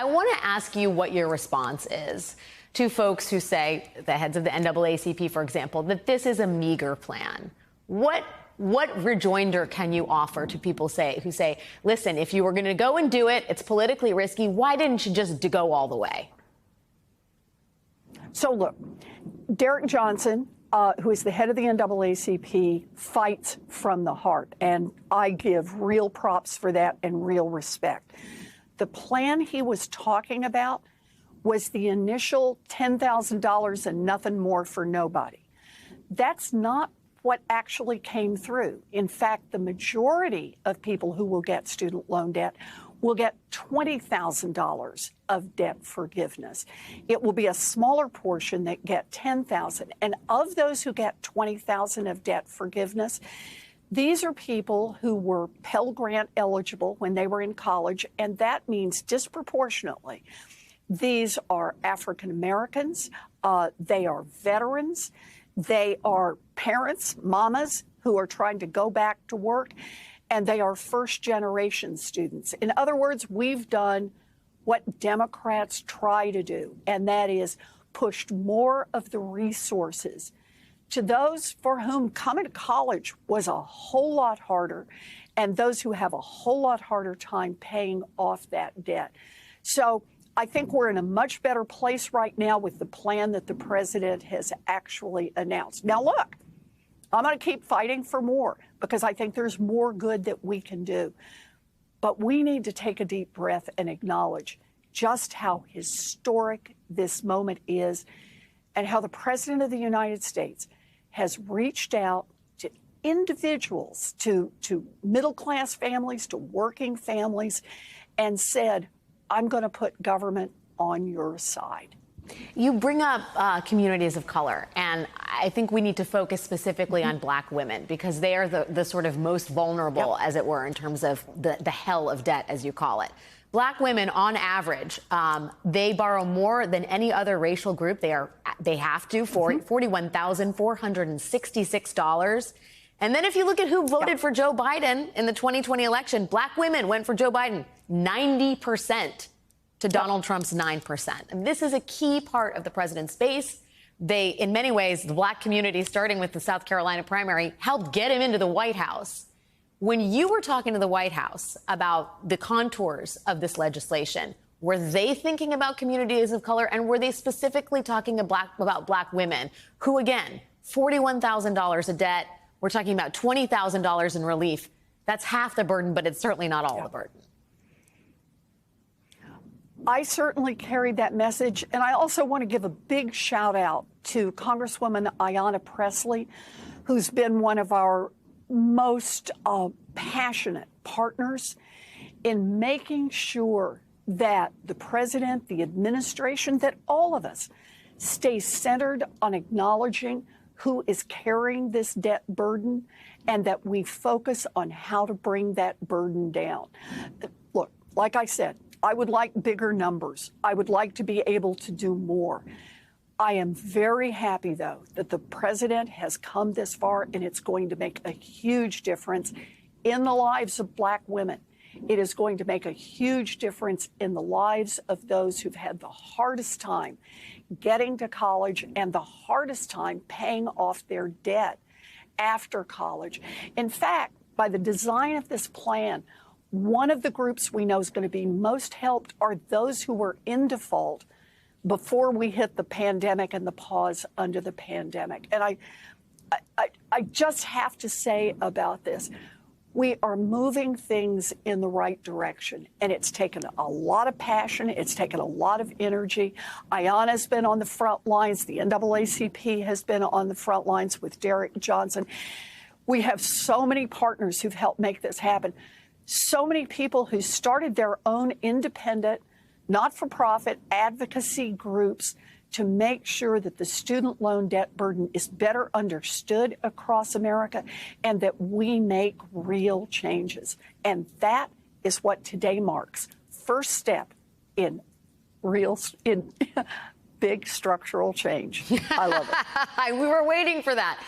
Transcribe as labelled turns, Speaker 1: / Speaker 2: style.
Speaker 1: I want to ask you what your response is to folks who say, the heads of the NAACP, for example, that this is a meager plan. What rejoinder can you offer to people who say, listen, if you were going to go and do it, it's politically risky. Why didn't you just go all the way?
Speaker 2: So look, Derrick Johnson, who is the head of the NAACP, fights from the heart. And I give real props for that and real respect. The plan he was talking about was the initial $10,000 and nothing more for nobody. That's not what actually came through. In fact, the majority of people who will get student loan debt will get $20,000 of debt forgiveness. It will be a smaller portion that get $10,000. And of those who get $20,000 of debt forgiveness, these are people who were Pell Grant eligible when they were in college, and that means disproportionately. These are African Americans, they are veterans, they are parents, mamas who are trying to go back to work, and they are first-generation students. In other words, we've done what Democrats try to do, and that is pushed more of the resources to those for whom coming to college was a whole lot harder, and those who have a whole lot harder time paying off that debt. So I think we're in a much better place right now with the plan that the president has actually announced. Now, look, I'm going to keep fighting for more because I think there's more good that we can do. But we need to take a deep breath and acknowledge just how historic this moment is and how the president of the United States has reached out to individuals, to middle-class families, to working families, and said, I'm going to put government on your side.
Speaker 1: You bring up communities of color, and I think we need to focus specifically on Black women because they are the sort of most vulnerable, as it were, in terms of the hell of debt, as you call it. Black women, on average, they borrow more than any other racial group. They have to, $41,466. And then if you look at who voted for Joe Biden in the 2020 election, Black women went for Joe Biden 90% to Donald Trump's 9%. And this is a key part of the president's base. They, in many ways, the Black community, starting with the South Carolina primary, helped get him into the White House. When you were talking to the White House about the contours of this legislation, were they thinking about communities of color, and were they specifically talking about Black women who, again, $41,000 of debt, we're talking about $20,000 in relief. That's half the burden, but it's certainly not all the burden.
Speaker 2: I certainly carried that message, and I also want to give a big shout out to Congresswoman Ayanna Pressley, who's been one of our most passionate partners in making sure that the president, the administration, that all of us stay centered on acknowledging who is carrying this debt burden and that we focus on how to bring that burden down. Look, like I said, I would like bigger numbers. I would like to be able to do more. I am very happy, though, that the president has come this far, and it's going to make a huge difference in the lives of Black women. It is going to make a huge difference in the lives of those who've had the hardest time getting to college and the hardest time paying off their debt after college. In fact, by the design of this plan, one of the groups we know is going to be most helped are those who were in default before we hit the pandemic and the pause under the pandemic. And I just have to say about this, we are moving things in the right direction, and it's taken a lot of passion. It's taken a lot of energy. Ayanna's been on the front lines. The NAACP has been on the front lines with Derrick Johnson. We have so many partners who've helped make this happen. So many people who started their own independent, not-for-profit advocacy groups to make sure that the student loan debt burden is better understood across America and that we make real changes. And that is what today marks. First step in big structural change. I love it.
Speaker 1: We were waiting for that.